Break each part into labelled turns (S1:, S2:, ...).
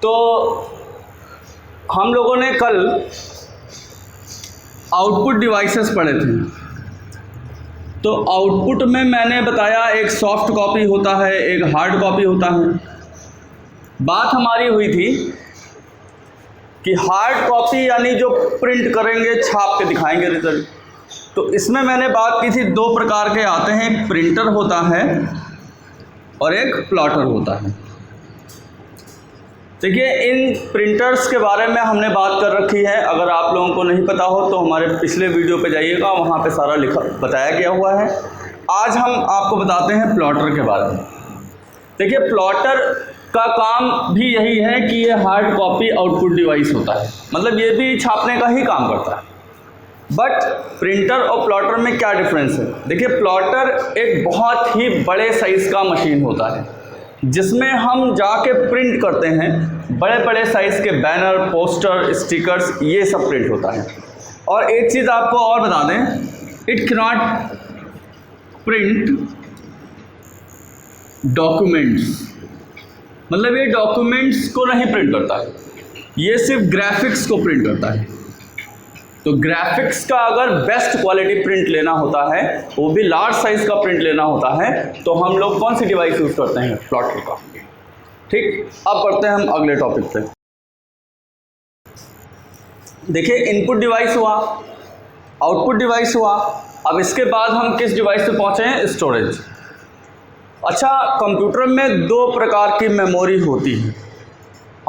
S1: तो हम लोगों ने कल आउटपुट डिवाइसेस पढ़े थे। तो आउटपुट में मैंने बताया एक सॉफ्ट कॉपी होता है, एक हार्ड कॉपी होता है। बात हमारी हुई थी कि हार्ड कॉपी यानी जो प्रिंट करेंगे, छाप के दिखाएंगे रिजल्ट। तो इसमें मैंने बात की थी दो प्रकार के आते हैं, एक प्रिंटर होता है और एक प्लॉटर होता है। देखिए, इन प्रिंटर्स के बारे में हमने बात कर रखी है। अगर आप लोगों को नहीं पता हो तो हमारे पिछले वीडियो पे जाइएगा, वहाँ पे सारा बताया गया हुआ है। आज हम आपको बताते हैं प्लॉटर के बारे में। देखिए, प्लॉटर का काम भी यही है कि ये हार्ड कॉपी आउटपुट डिवाइस होता है, मतलब ये भी छापने का ही काम करता है। बट प्रिंटर और प्लॉटर में क्या डिफरेंस है? देखिए, प्लॉटर एक बहुत ही बड़े साइज़ का मशीन होता है जिसमें हम जाके प्रिंट करते हैं। बड़े बड़े साइज़ के बैनर, पोस्टर, स्टिकर्स, ये सब प्रिंट होता है। और एक चीज़ आपको और बता दें, it can not print documents, मतलब ये डॉक्यूमेंट्स को नहीं प्रिंट करता है, ये सिर्फ ग्राफिक्स को प्रिंट करता है। तो ग्राफिक्स का अगर बेस्ट क्वालिटी प्रिंट लेना होता है, वो भी लार्ज साइज़ का प्रिंट लेना होता है, तो हम लोग कौन सी डिवाइस यूज़ करते हैं? प्लॉटर का। ठीक, अब बढ़ते हैं हम अगले टॉपिक पे। देखिए, इनपुट डिवाइस हुआ, आउटपुट डिवाइस हुआ। अब इसके बाद हम किस डिवाइस पे पहुँचे हैं? स्टोरेज। अच्छा, कंप्यूटर में दो प्रकार की मेमोरी होती है,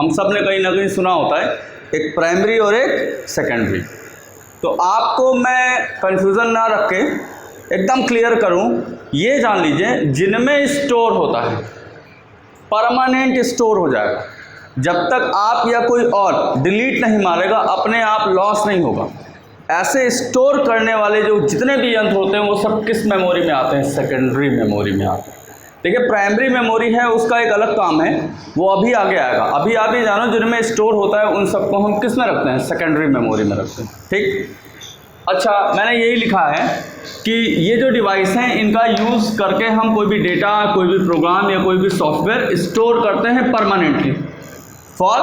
S1: हम सब ने कहीं ना कहीं सुना होता है, एक प्राइमरी और एक सेकेंडरी। तो आपको मैं कंफ्यूजन ना रख के एकदम क्लियर करूं, ये जान लीजिए, जिनमें स्टोर होता है परमानेंट स्टोर हो जाएगा। जब तक आप या कोई और डिलीट नहीं मारेगा, अपने आप लॉस नहीं होगा। ऐसे स्टोर करने वाले जो जितने भी यंत्र होते हैं वो सब किस मेमोरी में आते हैं? सेकेंडरी मेमोरी में आते हैं। देखिए, प्राइमरी मेमोरी है, उसका एक अलग काम है, वो अभी आगे आएगा। अभी आप ये जानो, जिनमें स्टोर होता है उन सबको हम किस में रखते हैं? सेकेंडरी मेमोरी में रखते हैं। ठीक, अच्छा, मैंने यही लिखा है कि ये जो डिवाइस हैं, इनका यूज़ करके हम कोई भी डेटा, कोई भी प्रोग्राम या कोई भी सॉफ्टवेयर स्टोर करते हैं परमानेंटली फॉर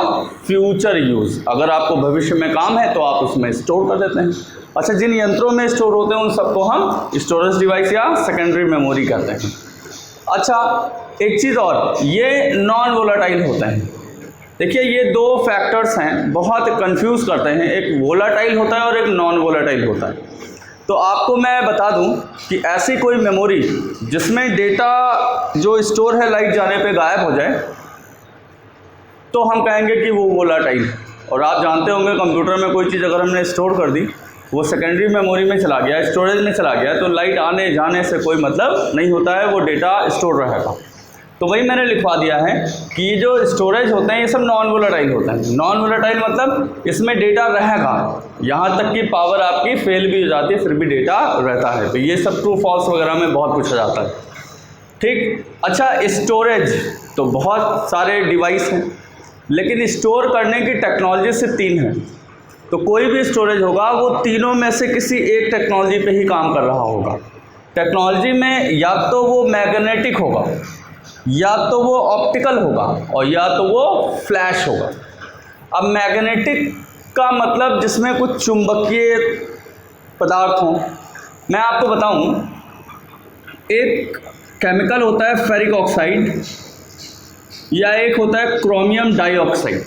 S1: फ्यूचर यूज़। अगर आपको भविष्य में काम है तो आप उसमें स्टोर कर देते हैं। अच्छा, जिन यंत्रों में स्टोर होते हैं उन सबको हम स्टोरेज डिवाइस या सेकेंडरी मेमोरी कहते हैं। अच्छा, एक चीज़ और, ये नॉन वोलाटाइल होते हैं। देखिए, ये दो फैक्टर्स हैं, बहुत कंफ्यूज करते हैं, एक वोलाटाइल होता है और एक नॉन वोलाटाइल होता है। तो आपको मैं बता दूं कि ऐसी कोई मेमोरी जिसमें डेटा जो स्टोर है लाइट जाने पे गायब हो जाए, तो हम कहेंगे कि वो वोलाटाइल। और आप जानते होंगे, कंप्यूटर में कोई चीज़ अगर हमने स्टोर कर दी, वो सेकेंडरी मेमोरी में चला गया, स्टोरेज में चला गया, तो लाइट आने जाने से कोई मतलब नहीं होता है, वो डेटा स्टोर रहेगा। तो वही मैंने लिखवा दिया है कि ये जो स्टोरेज होते हैं ये सब नॉन वोलाटाइल होते हैं। नॉन वोलाटाइल मतलब इसमें डेटा रहेगा, यहाँ तक कि पावर आपकी फेल भी हो जाती है फिर भी डेटा रहता है। तो ये सब ट्रू फॉल्स वगैरह में बहुत कुछ आ जाता है। ठीक, अच्छा, स्टोरेज तो बहुत सारे डिवाइस हैं, लेकिन स्टोर करने की टेक्नोलॉजी सिर्फ 3 है। तो कोई भी स्टोरेज होगा वो तीनों में से किसी एक टेक्नोलॉजी पे ही काम कर रहा होगा। टेक्नोलॉजी में या तो वो मैग्नेटिक होगा, या तो वो ऑप्टिकल होगा, और या तो वो फ्लैश होगा। अब मैग्नेटिक का मतलब जिसमें कुछ चुंबकीय पदार्थ हों। मैं आपको बताऊं, एक केमिकल होता है फेरिक ऑक्साइड, या एक होता है क्रोमियम डाइऑक्साइड।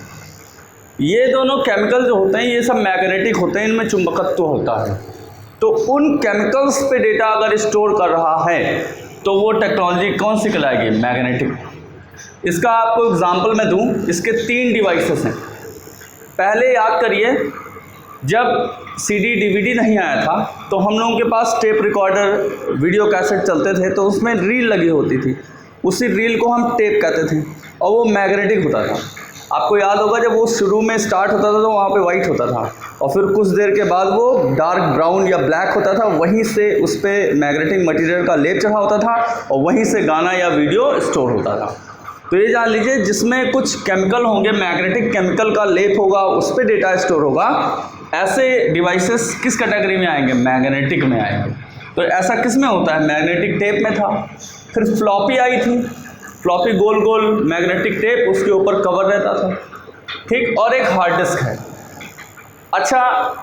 S1: ये दोनों केमिकल जो होते हैं ये सब मैग्नेटिक होते हैं, इनमें चुंबकत्व होता है। तो उन केमिकल्स पे डेटा अगर स्टोर कर रहा है तो वो टेक्नोलॉजी कौन सी कहलाएगी? मैग्नेटिक। इसका आपको एग्जांपल मैं दूं, इसके 3 डिवाइसेस हैं। पहले याद करिए, जब सीडी डीवीडी नहीं आया था तो हम लोगों के पास टेप रिकॉर्डर, वीडियो कैसेट चलते थे, तो उसमें रील लगी होती थी। उसी रील को हम टेप कहते थे और वो मैग्नेटिक होता था। आपको याद होगा, जब वो शुरू में स्टार्ट होता था तो वहाँ पे वाइट होता था, और फिर कुछ देर के बाद वो डार्क ब्राउन या ब्लैक होता था। वहीं से उस पर मैग्नेटिक मटेरियल का लेप चढ़ा होता था और वहीं से गाना या वीडियो स्टोर होता था। तो ये जान लीजिए, जिसमें कुछ केमिकल होंगे, मैग्नेटिक केमिकल का लेप होगा, उस पर डेटा स्टोर होगा। ऐसे डिवाइसेस किस कैटेगरी में आएंगे? मैग्नेटिक में आएंगे। तो ऐसा किस में होता है? मैग्नेटिक टेप में था। फिर फ्लॉपी आई थी, फ्लॉपी गोल गोल मैग्नेटिक टेप, उसके ऊपर कवर रहता था। ठीक, और एक हार्ड डिस्क है। अच्छा,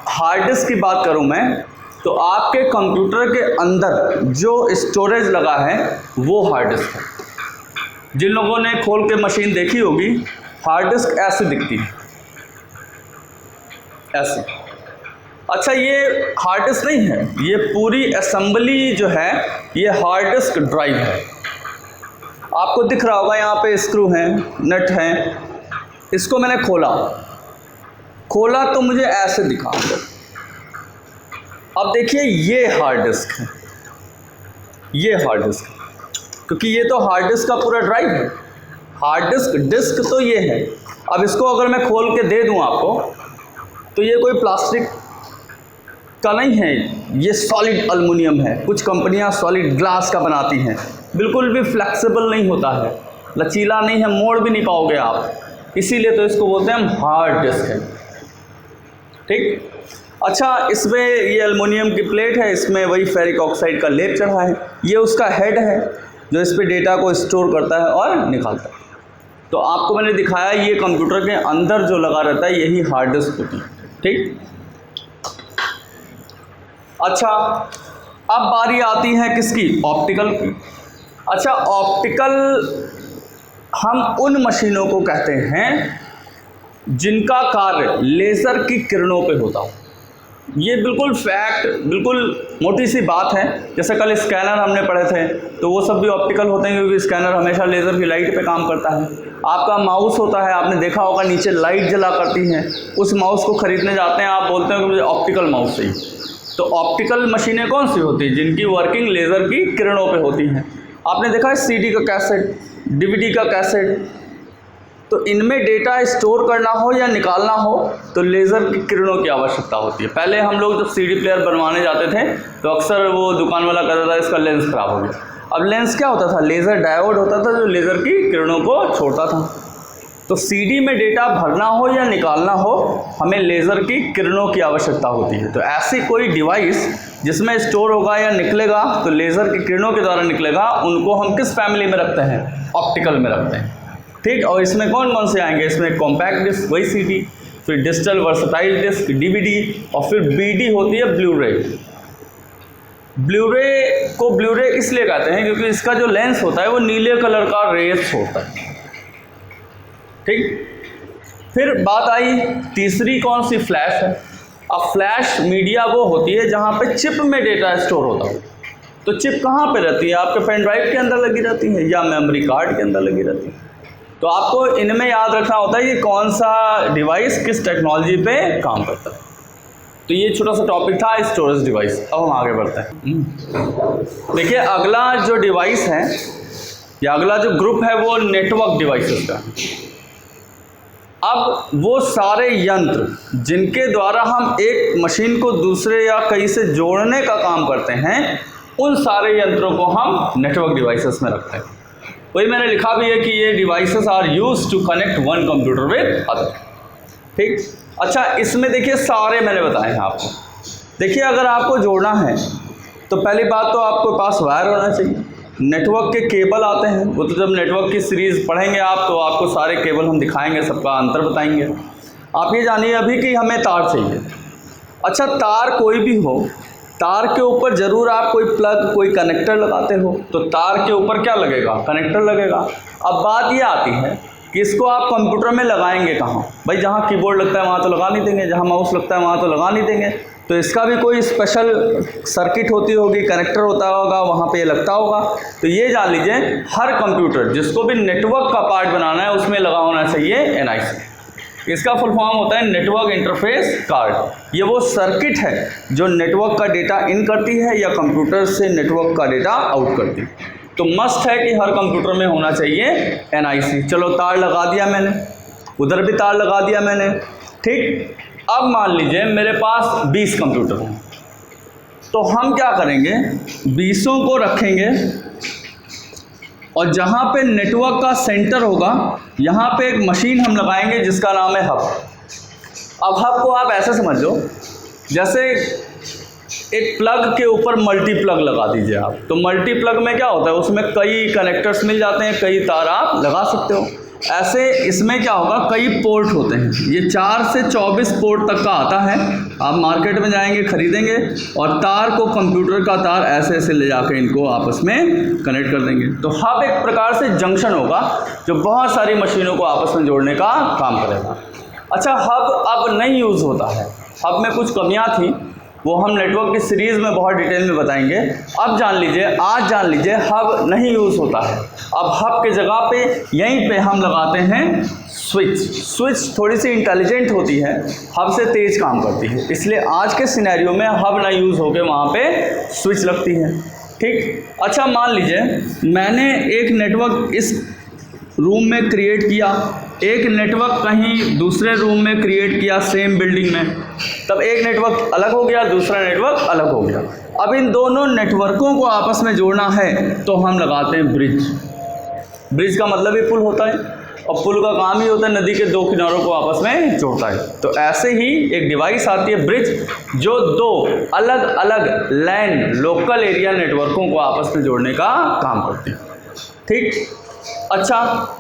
S1: हार्ड डिस्क की बात करूं मैं तो आपके कंप्यूटर के अंदर जो स्टोरेज लगा है वो हार्ड डिस्क है। जिन लोगों ने खोल के मशीन देखी होगी, हार्ड डिस्क ऐसे दिखती है, ऐसे। अच्छा, ये हार्ड डिस्क नहीं है, ये पूरी असेंबली जो है ये हार्ड डिस्क ड्राइव है। आपको दिख रहा होगा यहाँ पे स्क्रू हैं, नट हैं। इसको मैंने खोला तो मुझे ऐसे दिखा। अब देखिए, ये हार्ड डिस्क है, ये हार्ड डिस्क, क्योंकि ये तो हार्ड डिस्क का पूरा ड्राइव है। हार्ड डिस्क तो ये है। अब इसको अगर मैं खोल के दे दूं आपको, तो ये कोई प्लास्टिक का नहीं है, ये सॉलिड एल्युमिनियम है। कुछ कंपनियां सॉलिड ग्लास का बनाती हैं, बिल्कुल भी फ्लेक्सिबल नहीं होता है, लचीला नहीं है, मोड़ भी नहीं पाओगे आप, इसीलिए तो इसको बोलते हैं हम हार्ड डिस्क है। ठीक। अच्छा, इसमें ये एल्युमिनियम की प्लेट है, इसमें वही फेरिक ऑक्साइड का लेप चढ़ा है। ये उसका हेड है जो इस पे डेटा को स्टोर करता है और निकालता है। तो आपको मैंने दिखाया, ये कंप्यूटर के अंदर जो लगा रहता है यही हार्ड डिस्क होती है। ठीक। अच्छा, अब बारी आती है किसकी? ऑप्टिकल की। अच्छा, ऑप्टिकल हम उन मशीनों को कहते हैं जिनका कार्य लेज़र की किरणों पे होता हो। ये बिल्कुल फैक्ट, बिल्कुल मोटी सी बात है। जैसे कल स्कैनर हमने पढ़े थे, तो वो सब भी ऑप्टिकल होते हैं, क्योंकि स्कैनर हमेशा लेज़र की लाइट पे काम करता है। आपका माउस होता है, आपने देखा होगा नीचे लाइट जला करती है। उस माउस को ख़रीदने जाते हैं, आप बोलते हैं कि मुझे ऑप्टिकल माउस चाहिए। तो ऑप्टिकल मशीनें कौन सी होती हैं? जिनकी वर्किंग लेज़र की किरणों पर होती हैं। आपने देखा है CD का कैसेट, DVD का कैसेट, तो इनमें डेटा स्टोर करना हो या निकालना हो तो लेज़र की किरणों की आवश्यकता होती है। पहले हम लोग जब CD प्लेयर बनवाने जाते थे तो अक्सर वो दुकान वाला कहता था इसका लेंस ख़राब हो गया। अब लेंस क्या होता था? लेज़र डायोड होता था जो लेज़र की किरणों को छोड़ता था। तो CD में डेटा भरना हो या निकालना हो, हमें लेज़र की किरणों की आवश्यकता होती है। तो ऐसी कोई डिवाइस जिसमें स्टोर होगा या निकलेगा तो लेज़र की किरणों के द्वारा निकलेगा, उनको हम किस फैमिली में रखते हैं? ऑप्टिकल में रखते हैं। ठीक। और इसमें कौन कौन से आएंगे? इसमें कॉम्पैक्ट डिस्क, वही CD, फिर डिजिटल वर्सटाइल डिस्क DVD, और फिर BD होती है ब्लू-रे। ब्लू-रे को ब्लू-रे इसलिए कहते हैं क्योंकि इसका जो लेंस होता है वो नीले कलर का रेस होता है। ठीक। फिर बात आई तीसरी, कौन सी? फ्लैश है। अब फ्लैश मीडिया वो होती है जहाँ पे चिप में डेटा स्टोर होता हो। तो चिप कहाँ पे रहती है? आपके पेन ड्राइव के अंदर लगी रहती है या मेमोरी कार्ड के अंदर लगी रहती है। तो आपको इनमें याद रखना होता है कि कौन सा डिवाइस किस टेक्नोलॉजी पे काम करता है। तो ये छोटा सा टॉपिक था स्टोरेज डिवाइस। अब हम आगे बढ़ते हैं। देखिए, अगला जो डिवाइस है या अगला जो ग्रुप है वो नेटवर्क डिवाइसेस का। अब वो सारे यंत्र जिनके द्वारा हम एक मशीन को दूसरे या कहीं से जोड़ने का काम करते हैं, उन सारे यंत्रों को हम नेटवर्क डिवाइसेस में रखते हैं। वही मैंने लिखा भी है कि ये devices are used to connect one computer with other. ठीक। अच्छा, इसमें देखिए सारे मैंने बताए हैं आपको। देखिए, अगर आपको जोड़ना है तो पहली बात तो आपके पास वायर होना चाहिए। नेटवर्क के केबल आते हैं, वो तो जब नेटवर्क की सीरीज़ पढ़ेंगे आप तो आपको सारे केबल हम दिखाएंगे, सबका अंतर बताएंगे। आप ये जानिए अभी कि हमें तार चाहिए। अच्छा, तार कोई भी हो, तार के ऊपर ज़रूर आप कोई प्लग, कोई कनेक्टर लगाते हो, तो तार के ऊपर क्या लगेगा? कनेक्टर लगेगा। अब बात ये आती है कि इसको आप कंप्यूटर में लगाएंगे कहाँ? भाई, जहाँ कीबोर्ड लगता है वहाँ तो लगा नहीं देंगे, जहाँ माउस लगता है वहाँ तो लगा नहीं देंगे। तो इसका भी कोई स्पेशल सर्किट होती होगी, कनेक्टर होता होगा, वहाँ पे ये लगता होगा। तो ये जान लीजिए, हर कंप्यूटर जिसको भी नेटवर्क का पार्ट बनाना है उसमें लगा होना चाहिए NIC। इसका फुल फॉर्म होता है नेटवर्क इंटरफेस कार्ड। ये वो सर्किट है जो नेटवर्क का डेटा इन करती है या कंप्यूटर से नेटवर्क का डेटा आउट करती है। तो मस्ट है कि हर कंप्यूटर में होना चाहिए NIC। चलो, तार लगा दिया मैंने, उधर भी तार लगा दिया मैंने। ठीक। अब मान लीजिए मेरे पास 20 कंप्यूटर हैं, तो हम क्या करेंगे? 20 को रखेंगे और जहाँ पे नेटवर्क का सेंटर होगा यहाँ पे एक मशीन हम लगाएंगे जिसका नाम है हब। अब हब को आप ऐसे समझ लो जैसे एक प्लग के ऊपर मल्टी प्लग लगा दीजिए आप। तो मल्टी प्लग में क्या होता है? उसमें कई कनेक्टर्स मिल जाते हैं, कई तार आप लगा सकते हो। ऐसे इसमें क्या होगा, कई पोर्ट होते हैं। ये 4 से 24 पोर्ट तक का आता है। आप मार्केट में जाएंगे, खरीदेंगे और तार को, कंप्यूटर का तार ऐसे ऐसे ले जाकर इनको आपस में कनेक्ट कर देंगे। तो हब एक प्रकार से जंक्शन होगा जो बहुत सारी मशीनों को आपस में जोड़ने का काम करेगा। अच्छा, हब अब नहीं यूज़ होता है। हब में कुछ कमियां थी, वो हम नेटवर्क की सीरीज़ में बहुत डिटेल में बताएंगे। अब जान लीजिए, आज जान लीजिए, हब नहीं यूज़ होता है। अब हब के जगह पे यहीं पे हम लगाते हैं स्विच। स्विच थोड़ी सी इंटेलिजेंट होती है, हब से तेज़ काम करती है, इसलिए आज के सिनेरियो में हब ना यूज़ होकर वहाँ पे स्विच लगती है। ठीक। अच्छा, मान लीजिए मैंने एक नेटवर्क इस रूम में क्रिएट किया, एक नेटवर्क कहीं दूसरे रूम में क्रिएट किया सेम बिल्डिंग में, तब एक नेटवर्क अलग हो गया, दूसरा नेटवर्क अलग हो गया। अब इन दोनों नेटवर्कों को आपस में जोड़ना है तो हम लगाते हैं ब्रिज। ब्रिज का मतलब ही पुल होता है, और पुल का काम ही होता है नदी के दो किनारों को आपस में जोड़ता है। तो ऐसे ही एक डिवाइस आती है ब्रिज, जो दो अलग अलग लैन, लोकल एरिया नेटवर्कों को आपस में जोड़ने का काम करती है। ठीक। अच्छा,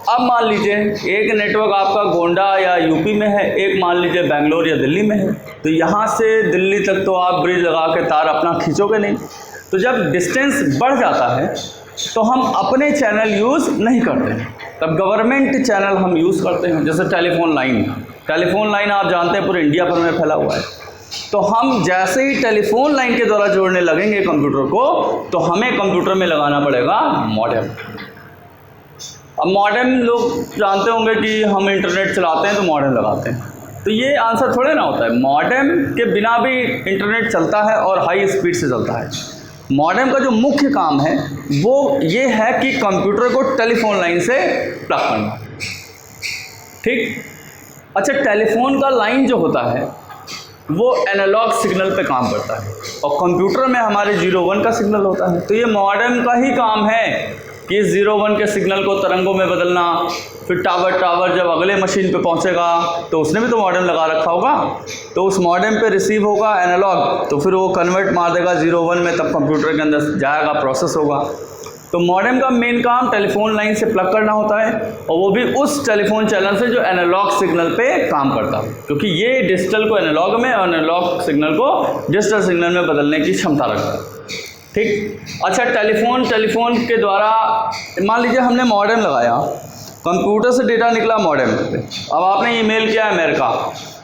S1: अब मान लीजिए एक नेटवर्क आपका गोंडा या यूपी में है, एक मान लीजिए बेंगलोर या दिल्ली में है। तो यहाँ से दिल्ली तक तो आप ब्रिज लगा के तार अपना खींचोगे नहीं। तो जब डिस्टेंस बढ़ जाता है तो हम अपने चैनल यूज़ नहीं करते, तब गवर्नमेंट चैनल हम यूज़ करते हैं। जैसे टेलीफोन लाइन, टेलीफोन लाइन आप जानते हैं पूरे इंडिया भर में फैला हुआ है। तो हम जैसे ही टेलीफोन लाइन के द्वारा जोड़ने लगेंगे कंप्यूटर को, तो हमें कंप्यूटर में लगाना पड़ेगा मॉडेम। अब मॉडेम लोग जानते होंगे कि हम इंटरनेट चलाते हैं तो मॉडेम लगाते हैं, तो ये आंसर थोड़े ना होता है। मॉडेम के बिना भी इंटरनेट चलता है और हाई स्पीड से चलता है। मॉडेम का जो मुख्य काम है वो ये है कि कंप्यूटर को टेलीफोन लाइन से प्लग करना। ठीक। अच्छा, टेलीफोन का लाइन जो होता है वो एनालॉग सिग्नल पे काम करता है और कंप्यूटर में हमारे 0-1 का सिग्नल होता है। तो ये मॉडेम का ही काम है कि 0-1 के सिग्नल को तरंगों में बदलना। फिर टावर जब अगले मशीन पे पहुंचेगा तो उसने भी तो मॉडेम लगा रखा होगा, तो उस मॉडेम पे रिसीव होगा एनालॉग, तो फिर वो कन्वर्ट मार देगा 0-1 में, तब कंप्यूटर के अंदर जाएगा, प्रोसेस होगा। तो मॉडेम का मेन काम टेलीफोन लाइन से प्लग करना होता है, और वो भी उस टेलीफोन चैनल से जो एनालॉग सिग्नल पे काम करता है, क्योंकि ये डिजिटल को एनालॉग में और एनालॉग सिग्नल को डिजिटल सिग्नल में बदलने की क्षमता रखता है। ठीक। अच्छा, टेलीफोन के द्वारा मान लीजिए हमने मॉडेम लगाया, कंप्यूटर से डेटा निकला मॉडेम पे। अब आपने ईमेल किया अमेरिका,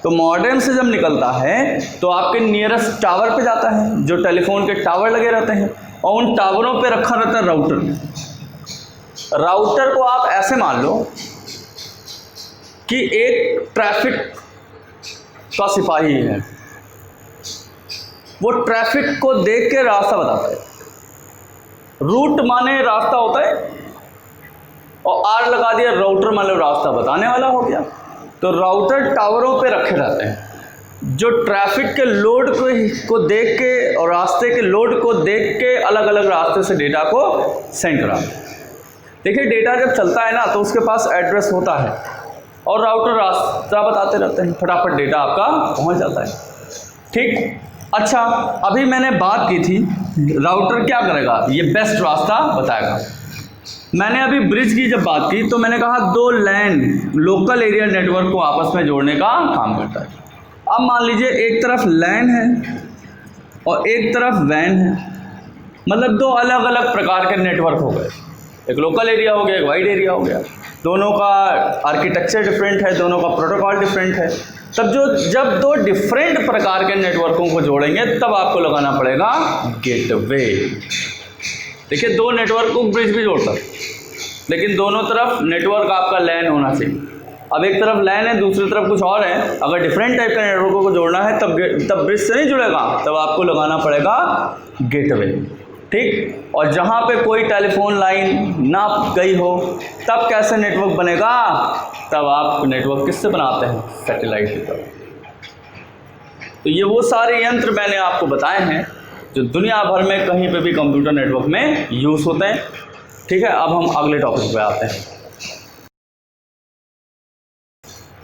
S1: तो मॉडेम से जब निकलता है तो आपके नियरेस्ट टावर पे जाता है, जो टेलीफोन के टावर लगे रहते हैं, और उन टावरों पे रखा रहता है राउटर। राउटर को आप ऐसे मान लो कि एक ट्रैफिक का सिपाही है, वो ट्रैफिक को देख के रास्ता बताता है। रूट माने रास्ता होता है, और आर लगा दिया, राउटर माने रास्ता बताने वाला हो गया। तो राउटर टावरों पे रखे रहते हैं, जो ट्रैफिक के लोड को देख के और रास्ते के लोड को देख के अलग अलग रास्ते से डेटा को सेंड कराते हैं। देखिए, डेटा जब चलता है ना तो उसके पास एड्रेस होता है, और राउटर रास्ता बताते रहते हैं, फटाफट डेटा आपका पहुंच जाता है। ठीक। अच्छा, अभी मैंने बात की थी राउटर क्या करेगा, ये बेस्ट रास्ता बताएगा। मैंने अभी ब्रिज की जब बात की तो मैंने कहा दो लैन, लोकल एरिया नेटवर्क को आपस में जोड़ने का काम करता है। अब मान लीजिए एक तरफ लैन है और एक तरफ वैन है, मतलब दो अलग अलग प्रकार के नेटवर्क हो गए। एक लोकल एरिया हो गया, एक वाइड एरिया हो गया। दोनों का आर्किटेक्चर डिफरेंट है, दोनों का प्रोटोकॉल डिफरेंट है। तब जब दो डिफरेंट प्रकार के नेटवर्कों को जोड़ेंगे तब आपको लगाना पड़ेगा गेटवे। देखिए, दो नेटवर्क को ब्रिज भी जोड़ता है, लेकिन दोनों तरफ नेटवर्क आपका लैन होना चाहिए। अब एक तरफ लैन है, दूसरी तरफ कुछ और है। अगर डिफरेंट टाइप के नेटवर्कों को जोड़ना है तब ब्रिज से नहीं जुड़ेगा, तब आपको लगाना पड़ेगा गेटवे। ठीक। और जहाँ पे कोई टेलीफोन लाइन ना गई हो तब कैसे नेटवर्क बनेगा, तब आप नेटवर्क किससे बनाते हैं, सैटेलाइट की तरफ। तो ये वो सारे यंत्र मैंने आपको बताए हैं जो दुनिया भर में कहीं पे भी कंप्यूटर नेटवर्क में यूज़ होते हैं। ठीक है, अब हम अगले टॉपिक पे आते हैं।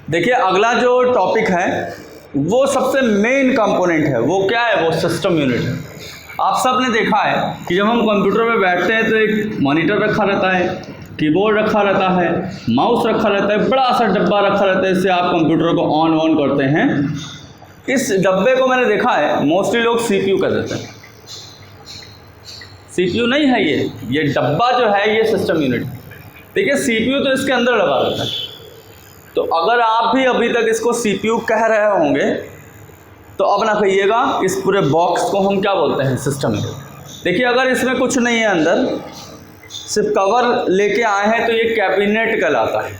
S1: देखिए, अगला जो टॉपिक है वो सबसे मेन कंपोनेंट है। वो क्या है, वो सिस्टम यूनिट है। आप सब ने देखा है कि जब हम कंप्यूटर में बैठते हैं तो एक मॉनिटर रखा रहता है, कीबोर्ड रखा रहता है, माउस रखा रहता है, बड़ा सा डब्बा रखा रहता है, इससे आप कंप्यूटर को ऑन करते हैं। इस डब्बे को मैंने देखा है मोस्टली लोग CPU कह देते हैं। CPU नहीं है ये डब्बा जो है ये सिस्टम यूनिट। देखिए CPU तो इसके अंदर लगा रहता है। तो अगर आप भी अभी तक इसको CPU कह रहे होंगे तो अब ना कहिएगा, इस पूरे बॉक्स को हम क्या बोलते हैं, सिस्टम यूनिट। देखिए अगर इसमें कुछ नहीं है अंदर, सिर्फ कवर लेके आए हैं तो ये कैबिनेट कहलाता है।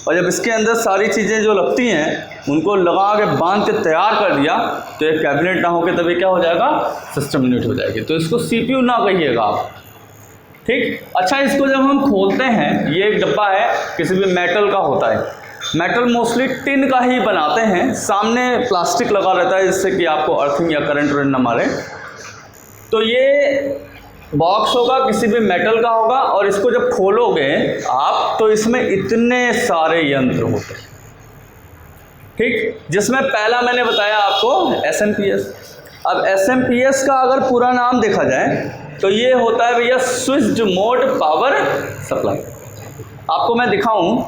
S1: और जब इसके अंदर सारी चीज़ें जो लगती हैं उनको लगा के बांध के तैयार कर दिया तो ये कैबिनेट ना होके तभी क्या हो जाएगा, सिस्टम यूनिट हो जाएगी। तो इसको CPU ना कहिएगा आप, ठीक। अच्छा, इसको जब हम खोलते हैं, ये एक डब्बा है, किसी भी मेटल का होता है। मेटल मोस्टली टिन का ही बनाते हैं, सामने प्लास्टिक लगा रहता है जिससे कि आपको अर्थिंग या करंट ना मारे। तो ये बॉक्स होगा, किसी भी मेटल का होगा, और इसको जब खोलोगे आप तो इसमें इतने सारे यंत्र होते हैं, ठीक। जिसमें पहला मैंने बताया आपको SMPS। अब SMPS का अगर पूरा नाम देखा जाए तो ये होता है भैया स्विच्ड मोड पावर सप्लाई। आपको मैं दिखाऊं,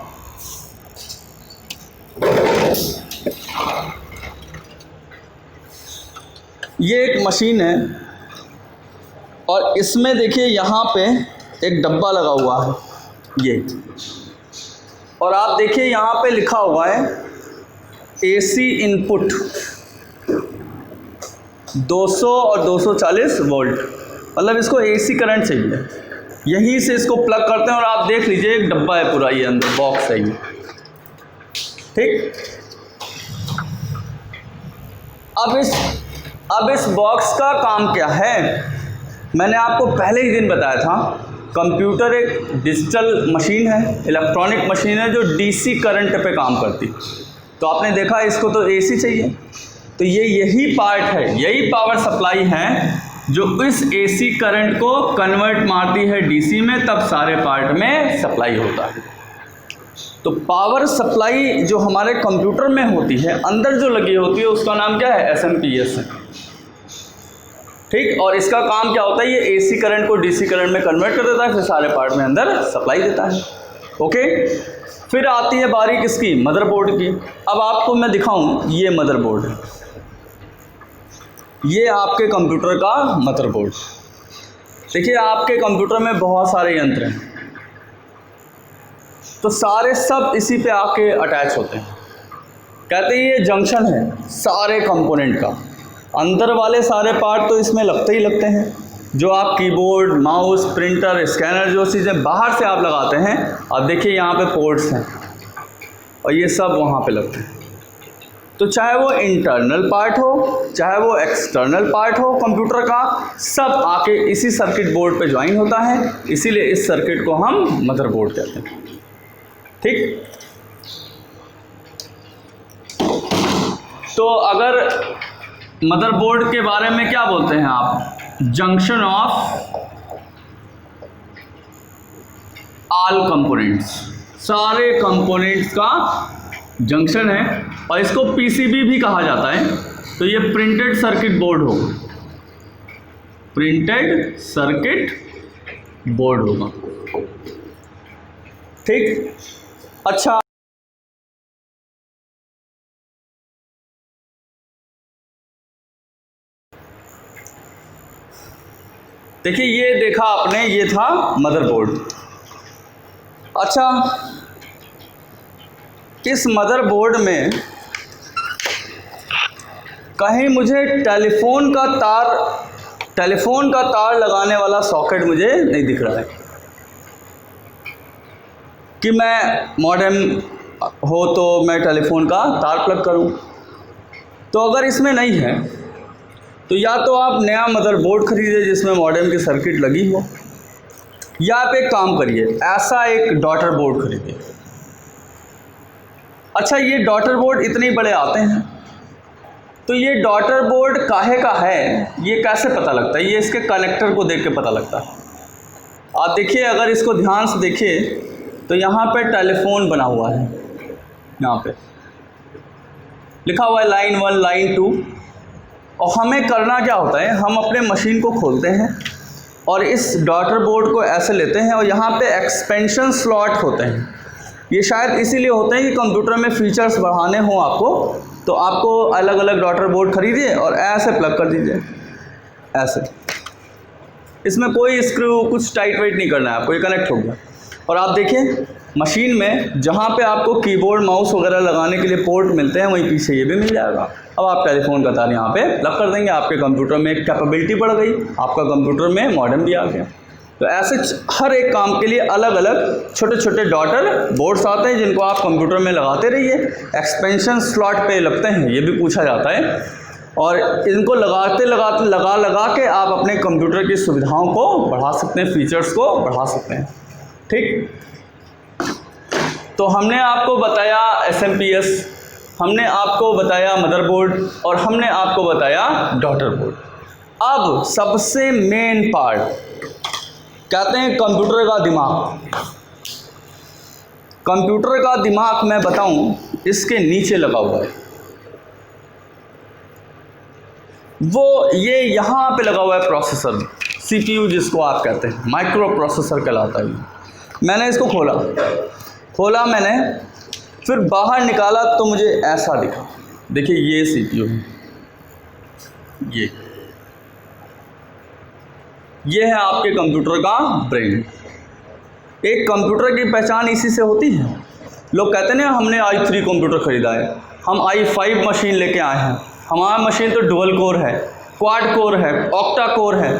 S1: ये एक मशीन है और इसमें देखिए यहाँ पे एक डब्बा लगा हुआ है ये, और आप देखिए यहाँ पे लिखा हुआ है AC इनपुट 200 और 240 वोल्ट, मतलब इसको AC करंट चाहिए। यहीं से इसको प्लग करते हैं और आप देख लीजिए एक डब्बा है पूरा, ये अंदर बॉक्स है ये, ठीक। अब इस बॉक्स का काम क्या है, मैंने आपको पहले ही दिन बताया था। कंप्यूटर एक डिजिटल मशीन है, इलेक्ट्रॉनिक मशीन है जो DC करंट पे काम करती। तो आपने देखा इसको तो AC चाहिए, तो यही पार्ट है, यही पावर सप्लाई है जो इस AC करंट को कन्वर्ट मारती है DC में, तब सारे पार्ट में सप्लाई होता है। तो पावर सप्लाई जो हमारे कंप्यूटर में होती है, अंदर जो लगी होती है, उसका नाम क्या है, SMPS है, ठीक। और इसका काम क्या होता है, ये AC करंट को DC करंट में कन्वर्ट कर देता है, फिर सारे पार्ट में अंदर सप्लाई देता है, ओके। फिर आती है बारी किसकी, मदरबोर्ड की। अब आपको मैं दिखाऊं, ये मदरबोर्ड है, ये आपके कंप्यूटर का मदरबोर्ड। देखिए आपके कंप्यूटर में बहुत सारे यंत्र हैं, तो सारे सब इसी पे आके अटैच होते हैं। कहते हैं ये जंक्शन है सारे कंपोनेंट का, अंदर वाले सारे पार्ट तो इसमें लगते ही लगते हैं। जो आप कीबोर्ड, माउस, प्रिंटर, स्कैनर, जो चीज़ें बाहर से आप लगाते हैं, अब देखिए यहाँ पे पोर्ट्स हैं और ये सब वहाँ पे लगते हैं। तो चाहे वो इंटरनल पार्ट हो, चाहे वो एक्सटर्नल पार्ट हो कंप्यूटर का, सब आके इसी सर्किट बोर्ड पे ज्वाइन होता है, इसीलिए इस सर्किट को हम मदरबोर्ड कहते हैं, ठीक। तो अगर मदरबोर्ड के बारे में क्या बोलते हैं आप, जंक्शन ऑफ ऑल कंपोनेंट्स, सारे कंपोनेंट्स का जंक्शन है। और इसको PCB भी कहा जाता है। तो ये प्रिंटेड सर्किट बोर्ड होगा, प्रिंटेड सर्किट बोर्ड होगा, ठीक। अच्छा, देखिए ये देखा आपने, ये था मदरबोर्ड। अच्छा, इस मदरबोर्ड में कहीं मुझे टेलीफोन का तार लगाने वाला सॉकेट मुझे नहीं दिख रहा है कि मैं मॉडेम हो तो मैं टेलीफोन का तार प्लग करूं। तो अगर इसमें नहीं है तो या तो आप नया मदरबोर्ड खरीदिए जिसमें मॉडेम की सर्किट लगी हो, या आप एक काम करिए, ऐसा एक डॉटर बोर्ड खरीदिए। अच्छा, ये डॉटर बोर्ड इतने बड़े आते हैं, तो ये डॉटर बोर्ड काहे का है ये कैसे पता लगता है, ये इसके कनेक्टर को देख के पता लगता है। आप देखिए, अगर इसको ध्यान से देखिए तो यहाँ पे टेलीफोन बना हुआ है, यहाँ पे लिखा हुआ है लाइन 1, लाइन 2। और हमें करना क्या होता है, हम अपने मशीन को खोलते हैं, और इस डॉटर बोर्ड को ऐसे लेते हैं और यहाँ पे एक्सपेंशन स्लॉट होते हैं। ये शायद इसीलिए होते हैं कि कंप्यूटर में फीचर्स बढ़ाने हों आपको, तो आपको अलग अलग डॉटर बोर्ड खरीदिए और ऐसे प्लग कर दीजिए, ऐसे। इसमें कोई स्क्रू कुछ टाइट वाइट नहीं करना है आपको, ये कनेक्ट हो गया। और आप देखिए मशीन में जहाँ पे आपको कीबोर्ड माउस वगैरह लगाने के लिए पोर्ट मिलते हैं, वहीं पीछे ये भी मिल जाएगा। अब आप टेलीफोन का तार यहाँ पे प्लग कर देंगे, आपके कंप्यूटर में एक कैपेबिलिटी बढ़ गई, आपका कंप्यूटर में मॉडेम भी आ गया। तो ऐसे हर एक काम के लिए अलग अलग छोटे छोटे डॉटर बोर्ड्स आते हैं जिनको आप कंप्यूटर में लगाते रहिए। एक्सपेंशन स्लॉट पे लगते हैं, ये भी पूछा जाता है, और इनको लगा के आप अपने कंप्यूटर की सुविधाओं को बढ़ा सकते हैं, फीचर्स को बढ़ा सकते हैं। ठीक, तो हमने आपको बताया SMPS, हमने आपको बताया मदरबोर्ड और हमने आपको बताया डॉटर बोर्ड। अब सबसे मेन पार्ट कहते हैं कंप्यूटर का दिमाग। कंप्यूटर का दिमाग मैं बताऊं इसके नीचे लगा हुआ है, वो ये यहाँ पे लगा हुआ है प्रोसेसर, CPU जिसको आप कहते हैं, माइक्रो प्रोसेसर कहलाता है। मैंने इसको खोला मैंने, फिर बाहर निकाला तो मुझे ऐसा दिखा। देखिए ये CPU है, ये है आपके कंप्यूटर का ब्रेन। एक कंप्यूटर की पहचान इसी से होती है। लोग कहते हैं ना हमने i3 कंप्यूटर खरीदा है, हम i5 मशीन लेके आए हैं, हमारा मशीन तो डुअल कोर है, क्वाड कोर है, ऑक्टा कोर है।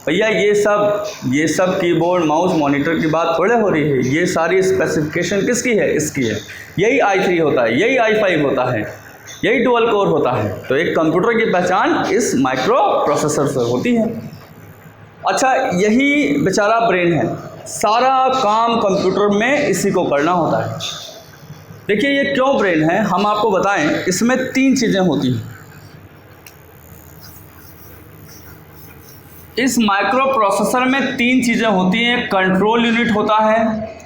S1: भैया ये सब कीबोर्ड माउस मॉनिटर की बात थोड़े हो रही है, ये सारी स्पेसिफिकेशन किसकी है? इसकी है। यही i3 होता है, यही i5 होता है, यही डुअल कोर होता है। तो एक कंप्यूटर की पहचान इस माइक्रो प्रोसेसर से होती है। अच्छा, यही बेचारा ब्रेन है, सारा काम कंप्यूटर में इसी को करना होता है। देखिए ये क्यों ब्रेन है, हम आपको बताएं। इसमें 3 चीज़ें होती हैं। इस माइक्रो प्रोसेसर में 3 चीज़ें होती हैं। एक कंट्रोल यूनिट होता है,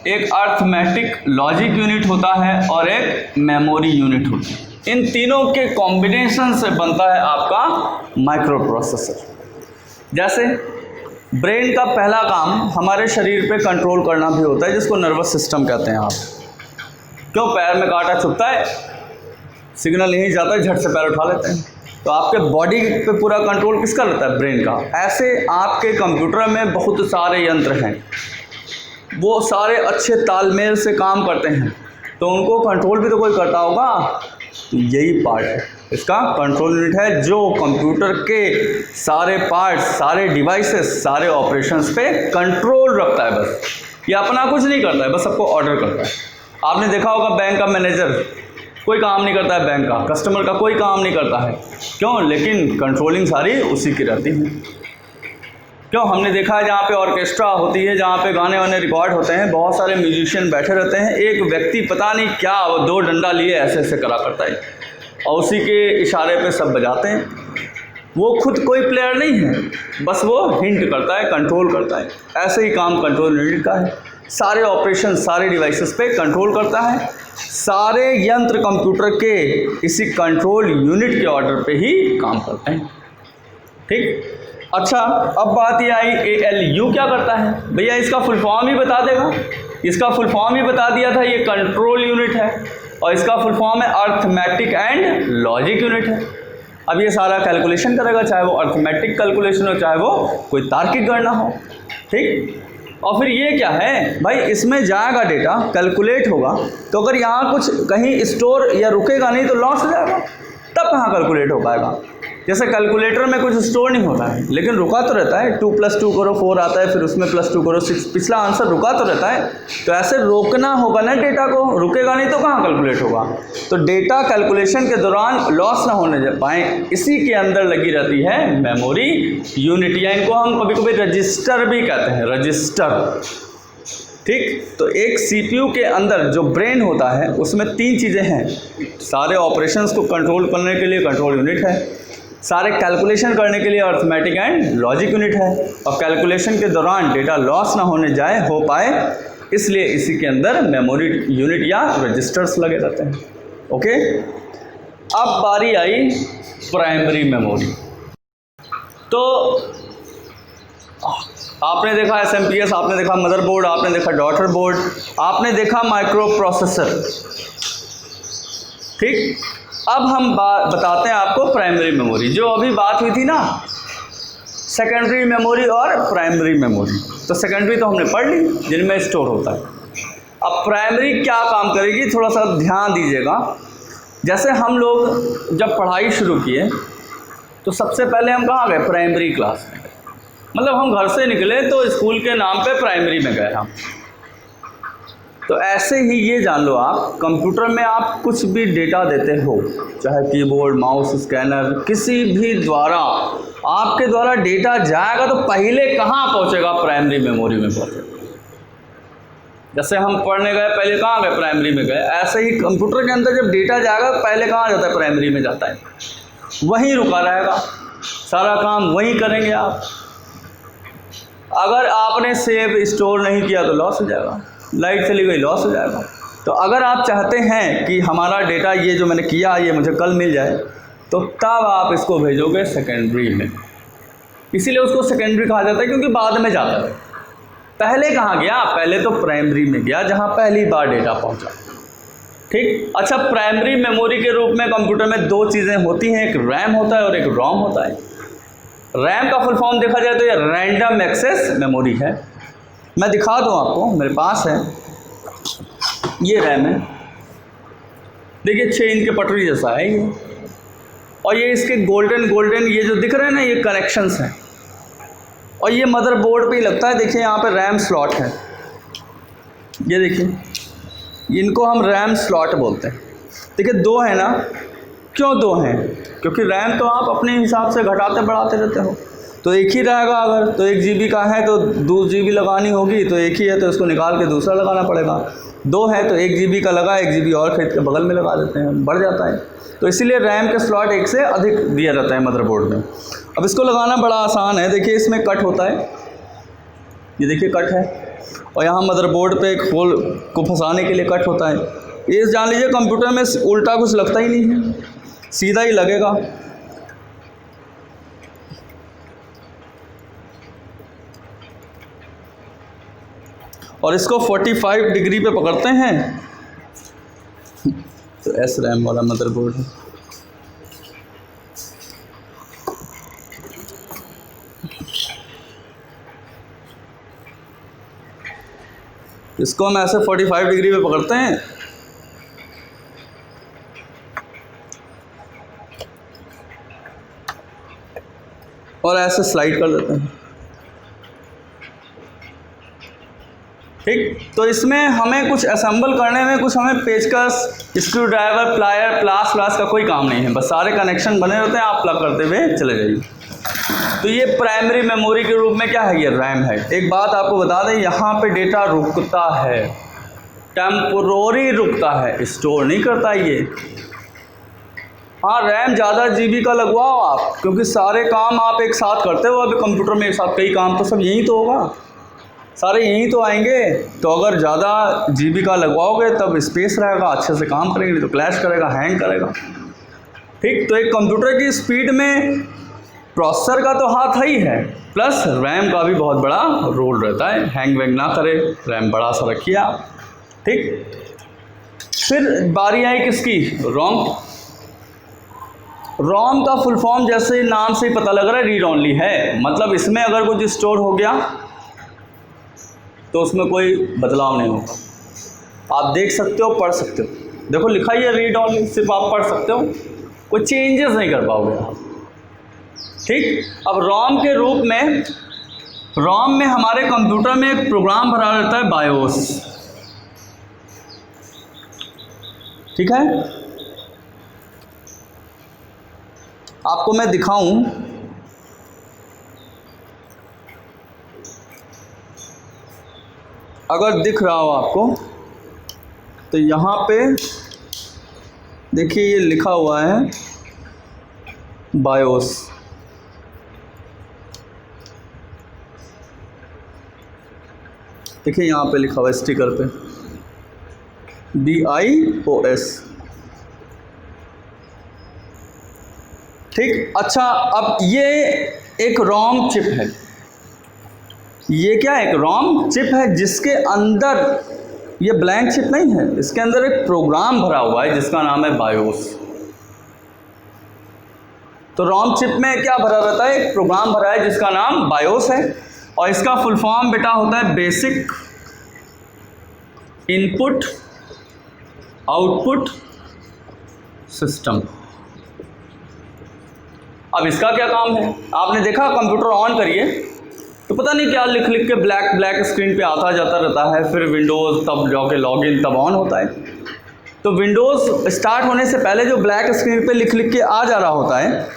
S1: एक अर्थमेटिक लॉजिक यूनिट होता है और एक मेमोरी यूनिट होती है। इन तीनों के कॉम्बिनेशन से बनता है आपका माइक्रो प्रोसेसर। जैसे ब्रेन का पहला काम हमारे शरीर पे कंट्रोल करना भी होता है, जिसको नर्वस सिस्टम कहते हैं आप। क्यों पैर में कांटा चुभता है, सिग्नल यहीं जाता है, झट से पैर उठा लेते हैं। तो आपके बॉडी पे पूरा कंट्रोल किसका रहता है? ब्रेन का। ऐसे आपके कंप्यूटर में बहुत सारे यंत्र हैं, वो सारे अच्छे तालमेल से काम करते हैं, तो उनको कंट्रोल भी तो कोई करता होगा। यही पार्ट है इसका, कंट्रोल यूनिट है, जो कंप्यूटर के सारे पार्ट्स, सारे डिवाइसेस, सारे ऑपरेशंस पे कंट्रोल रखता है। बस ये अपना कुछ नहीं करता है, बस सबको ऑर्डर करता है। आपने देखा होगा बैंक का मैनेजर कोई काम नहीं करता है, बैंक का कस्टमर का कोई काम नहीं करता है। क्यों? लेकिन कंट्रोलिंग सारी उसी की रहती है। क्यों? हमने देखा है जहाँ पे ऑर्केस्ट्रा होती है, जहाँ पे गाने वाने रिकॉर्ड होते हैं, बहुत सारे म्यूजिशियन बैठे रहते हैं, एक व्यक्ति पता नहीं क्या वो 2 डंडा लिए ऐसे ऐसे करा करता है और उसी के इशारे पे सब बजाते हैं। वो खुद कोई प्लेयर नहीं है, बस वो हिंट करता है, कंट्रोल करता है। ऐसे ही काम कंट्रोल यूनिट का है, सारे ऑपरेशन सारे डिवाइसेस पे कंट्रोल करता है। सारे यंत्र कंप्यूटर के इसी कंट्रोल यूनिट के ऑर्डर पे ही काम करते हैं। ठीक, अच्छा अब बात ये आई ALU क्या करता है। भैया इसका फुल फॉर्म ही बता देगा, इसका फुल फॉर्म ही बता दिया था, ये कंट्रोल यूनिट है और इसका फुल फॉर्म है अर्थमेटिक एंड लॉजिक यूनिट है। अब ये सारा कैलकुलेशन करेगा, चाहे वो अर्थमेटिक कैलकुलेशन हो, चाहे वो कोई तार्किक गणना हो। ठीक, और फिर ये क्या है भाई, इसमें जाएगा डेटा, कैलकुलेट होगा, तो अगर यहाँ कुछ कहीं स्टोर या रुकेगा नहीं तो लॉस हो जाएगा, तब कहाँ कैलकुलेट हो पाएगा। जैसे कैलकुलेटर में कुछ स्टोर नहीं होता है, लेकिन रुका तो रहता है। 2 + 2 करो 4 आता है, फिर उसमें +2 करो 6, पिछला आंसर रुका तो रहता है। तो ऐसे रोकना होगा ना डेटा को, रुकेगा नहीं तो कहाँ कैलकुलेट होगा। तो डेटा कैलकुलेशन के दौरान लॉस ना होने पाए, इसी के अंदर लगी रहती है मेमोरी यूनिट, या इनको हम कभी कभी रजिस्टर भी कहते हैं, रजिस्टर। ठीक, तो एक CPU के अंदर जो ब्रेन होता है उसमें 3 चीज़ें हैं। सारे ऑपरेशंस को कंट्रोल करने के लिए कंट्रोल यूनिट है, सारे कैलकुलेशन करने के लिए अर्थमेटिक एंड लॉजिक यूनिट है, और कैलकुलेशन के दौरान डेटा लॉस ना हो पाए, इसलिए इसी के अंदर मेमोरी यूनिट या रजिस्टर्स लगे रहते हैं। ओके, अब बारी आई प्राइमरी मेमोरी। तो आपने देखा SMPS, आपने देखा मदरबोर्ड, आपने देखा डॉटर बोर्ड, आपने देखा माइक्रो प्रोसेसर। ठीक, अब हम बताते हैं आपको प्राइमरी मेमोरी। जो अभी बात हुई थी ना सेकेंडरी मेमोरी और प्राइमरी मेमोरी, तो सेकेंडरी तो हमने पढ़ ली जिनमें स्टोर होता है। अब प्राइमरी क्या काम करेगी, थोड़ा सा ध्यान दीजिएगा। जैसे हम लोग जब पढ़ाई शुरू किए तो सबसे पहले हम कहाँ गए, प्राइमरी क्लास में गए। मतलब हम घर से निकले तो स्कूल के नाम पे प्राइमरी में गए हम। तो ऐसे ही ये जान लो, आप कंप्यूटर में आप कुछ भी डेटा देते हो, चाहे कीबोर्ड, माउस, स्कैनर, किसी भी द्वारा आपके द्वारा डेटा जाएगा तो पहले कहाँ पहुँचेगा, प्राइमरी मेमोरी में पहुँचेगा। जैसे हम पढ़ने गए पहले कहाँ गए, प्राइमरी में गए, ऐसे ही कंप्यूटर के अंदर जब डेटा जाएगा पहले कहाँ जाता है, प्राइमरी में जाता है। वहीं रुका रहेगा, सारा काम वहीं करेंगे आप। अगर आपने सेव स्टोर नहीं किया तो लॉस हो जाएगा, लाइट चली गई लॉस हो जाएगा। तो अगर आप चाहते हैं कि हमारा डेटा ये जो मैंने किया ये मुझे कल मिल जाए, तो तब आप इसको भेजोगे सेकेंडरी में। इसीलिए उसको सेकेंडरी कहा जाता है, क्योंकि बाद में जाता है। पहले कहाँ गया, पहले तो प्राइमरी में गया जहाँ पहली बार डेटा पहुँचा। ठीक, अच्छा, प्राइमरी मेमोरी के रूप में कंप्यूटर में दो चीज़ें होती हैं, एक रैम होता है और एक रोम होता है। रैम का फुल फॉर्म देखा जाए तो ये रैंडम एक्सेस मेमोरी है। मैं दिखा दूँ आपको, मेरे पास है, ये रैम है, देखिए 6 इंच के पटरी जैसा है ये, और ये इसके गोल्डन ये जो दिख रहे हैं ना, ये कनेक्शंस हैं, और ये मदरबोर्ड पे ही लगता है। देखिए यहाँ पे रैम स्लॉट है, ये देखिए, इनको हम रैम स्लॉट बोलते हैं। देखिए 2 है ना, क्यों 2 हैं, क्योंकि रैम तो आप अपने हिसाब से घटाते बढ़ाते रहते हो, तो एक ही रहेगा। अगर तो 1 GB का है तो 2 GB लगानी होगी, तो एक ही है तो इसको निकाल के दूसरा लगाना पड़ेगा। 2 है तो 1 GB का लगा, 1 GB और खरीद के बगल में लगा देते हैं, बढ़ जाता है। तो इसीलिए रैम के स्लॉट 1 से अधिक दिया जाता है मदरबोर्ड में। अब इसको लगाना बड़ा आसान है, देखिए इसमें कट होता है, ये देखिए कट है, और यहाँ मदरबोर्ड पे एक होल को फंसाने के लिए कट होता है। ये जान लीजिए कंप्यूटर में उल्टा कुछ लगता ही नहीं है, सीधा ही लगेगा। और इसको 45 डिग्री पे पकड़ते हैं, तो SRAM वाला मदरबोर्ड है। इसको हम ऐसे 45 डिग्री पे पकड़ते हैं, और ऐसे स्लाइड कर देते हैं। ठीक, तो इसमें हमें कुछ असेंबल करने में, कुछ हमें पेचकस, स्क्रू ड्राइवर, प्लायर, प्लास का कोई काम नहीं है, बस सारे कनेक्शन बने होते हैं, आप प्लग करते हुए चले जाइए। तो ये प्राइमरी मेमोरी के रूप में क्या है, ये रैम है। एक बात आपको बता दें, यहाँ पे डेटा रुकता है, टेम्पोररी रुकता है, स्टोर नहीं करता ये। हाँ, रैम ज़्यादा GB का लगवाओ आप, क्योंकि सारे काम आप एक साथ करते हो। अभी कंप्यूटर में एक साथ कई काम तो सब यहीं तो होगा, सारे यहीं तो आएंगे। तो अगर ज़्यादा GB का लगवाओगे तब स्पेस रहेगा, अच्छे से काम करेंगे, नहीं तो क्लैश करेगा, हैंग करेगा। ठीक, तो एक कंप्यूटर की स्पीड में प्रोसेसर का तो हाथ ही है, प्लस रैम का भी बहुत बड़ा रोल रहता है। हैंग वैंग ना करे, रैम बड़ा सा रखिए आप। ठीक, फिर बारी आई किसकी, रोम। रोम का फुल फॉर्म जैसे नाम से ही पता लग रहा है, रीड ओनली है। मतलब इसमें अगर कुछ स्टोर हो गया तो उसमें कोई बदलाव नहीं होगा, आप देख सकते हो, पढ़ सकते हो। देखो लिखा ही है रीड ओनली, सिर्फ आप पढ़ सकते हो, कोई चेंजेस नहीं कर पाओगे आप। ठीक, अब रोम के रूप में, रोम में हमारे कंप्यूटर में एक प्रोग्राम भरा रहता है, बायोस। ठीक है, आपको मैं दिखाऊं, अगर दिख रहा हो आपको तो यहाँ पे देखिए ये लिखा हुआ है बायोस। देखिए यहाँ पे लिखा हुआ है स्टिकर पे BIOS। ठीक, अच्छा, अब ये एक रोम चिप है, ये क्या है, एक रोम चिप है जिसके अंदर, ये ब्लैंक चिप नहीं है, इसके अंदर एक प्रोग्राम भरा हुआ है जिसका नाम है बायोस। तो रोम चिप में क्या भरा रहता है, एक प्रोग्राम भरा है जिसका नाम बायोस है, और इसका फुल फॉर्म बेटा होता है बेसिक इनपुट आउटपुट सिस्टम। अब इसका क्या काम है, आपने देखा कंप्यूटर ऑन करिए तो पता नहीं क्या लिख लिख के ब्लैक स्क्रीन पे आता जाता रहता है, फिर विंडोज़ तब जाके लॉगिन तब ऑन होता है। तो विंडोज़ स्टार्ट होने से पहले जो ब्लैक स्क्रीन पे लिख लिख के आ जा रहा होता है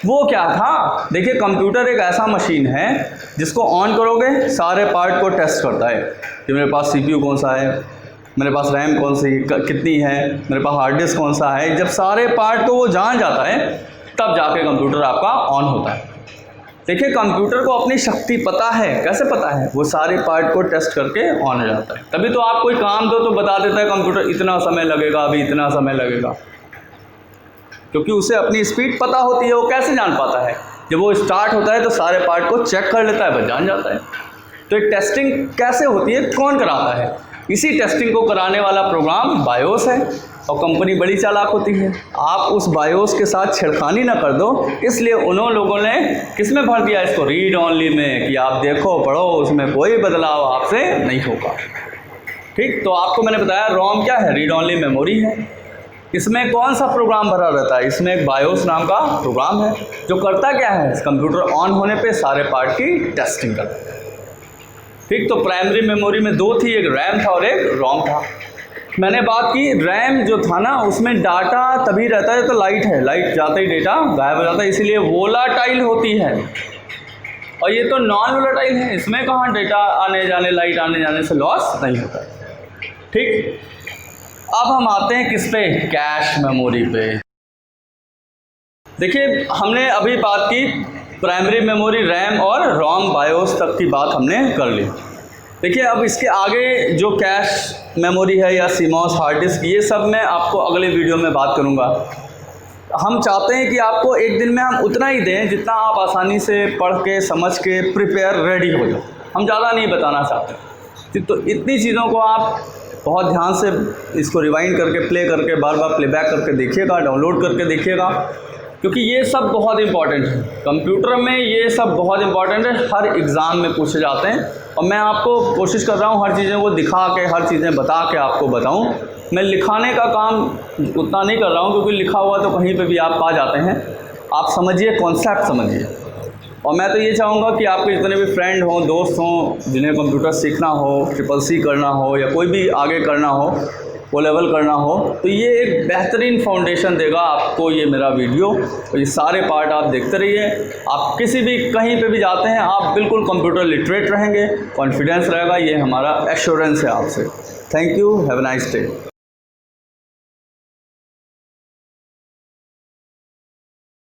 S1: वो क्या था, देखिए कंप्यूटर एक ऐसा मशीन है जिसको ऑन करोगे सारे पार्ट को टेस्ट करता है कि मेरे पास CPU कौन सा है, मेरे पास रैम कौन सी कितनी है, मेरे पास हार्ड डिस्क कौन सा है। जब सारे पार्ट को वो जान जाता है तब जाके कंप्यूटर आपका ऑन होता है। देखिए कंप्यूटर को अपनी शक्ति पता है, कैसे पता है, वो सारे पार्ट को टेस्ट करके ऑन हो जाता है। तभी तो आप कोई काम दो तो बता देता है कंप्यूटर इतना समय लगेगा, अभी इतना समय लगेगा, क्योंकि उसे अपनी स्पीड पता होती है। वो कैसे जान पाता है, जब वो स्टार्ट होता है तो सारे पार्ट को चेक कर लेता है, बस जान जाता है। तो एक टेस्टिंग कैसे होती है, कौन कराता है, इसी टेस्टिंग को कराने वाला प्रोग्राम बायोस है। और कंपनी बड़ी चालाक होती है, आप उस बायोस के साथ छेड़खानी ना कर दो, इसलिए उन्होंने लोगों ने किस में भर दिया इसको, रीड ओनली में, कि आप देखो पढ़ो, उसमें कोई बदलाव आपसे नहीं होगा। ठीक, तो आपको मैंने बताया रोम क्या है, रीड ओनली मेमोरी है। इसमें कौन सा प्रोग्राम भरा रहता है, इसमें एक बायोस नाम का प्रोग्राम है जो करता क्या है, कंप्यूटर ऑन होने पे सारे पार्ट की टेस्टिंग करता है। ठीक, तो प्राइमरी मेमोरी में दो थी, एक रैम था और एक रोम था। मैंने बात की रैम जो था ना, उसमें डाटा तभी रहता है तो लाइट है, लाइट जाते ही डेटा गायब हो जाता है, इसीलिए वोलाटाइल होती है। और ये तो नॉन वोलाटाइल है, इसमें कहाँ डेटा आने जाने, लाइट आने जाने से लॉस नहीं होता है। ठीक, अब हम आते हैं किस पे, कैश मेमोरी पे। देखिए हमने अभी बात की प्राइमरी मेमोरी, रैम और रोम बायोस तक की बात हमने कर ली। देखिए अब इसके आगे जो कैश मेमोरी है या सीमॉस हार्ड डिस्क, ये सब मैं आपको अगले वीडियो में बात करूँगा। हम चाहते हैं कि आपको एक दिन में हम उतना ही दें जितना आप आसानी से पढ़ के समझ के प्रिपेयर रेडी हो जाओ, हम ज़्यादा नहीं बताना चाहते। तो इतनी चीज़ों को आप बहुत ध्यान से इसको रिवाइंड करके, प्ले करके, बार बार प्लेबैक करके देखिएगा, डाउनलोड करके देखिएगा, क्योंकि ये सब बहुत इंपॉर्टेंट है। कंप्यूटर में ये सब बहुत इंपॉर्टेंट है, हर एग्ज़ाम में पूछे जाते हैं। और मैं आपको कोशिश कर रहा हूँ हर चीज़ें को दिखा के, हर चीज़ें बता के आपको बताऊँ। मैं लिखाने का काम उतना नहीं कर रहा हूँ, क्योंकि लिखा हुआ तो कहीं पे भी आप पा जाते हैं। आप समझिए, कॉन्सेप्ट समझिए। और मैं तो ये चाहूँगा कि आपके जितने भी फ्रेंड हों, दोस्त हों, जिन्हें कंप्यूटर सीखना हो, CCC करना हो या कोई भी आगे करना हो, वो लेवल करना हो, तो ये एक बेहतरीन फाउंडेशन देगा आपको ये मेरा वीडियो। तो ये सारे पार्ट आप देखते रहिए। आप किसी भी कहीं पे भी जाते हैं, आप बिल्कुल कंप्यूटर लिटरेट रहेंगे, कॉन्फिडेंस रहेगा, ये हमारा एश्योरेंस है आपसे। Thank you, have a nice day.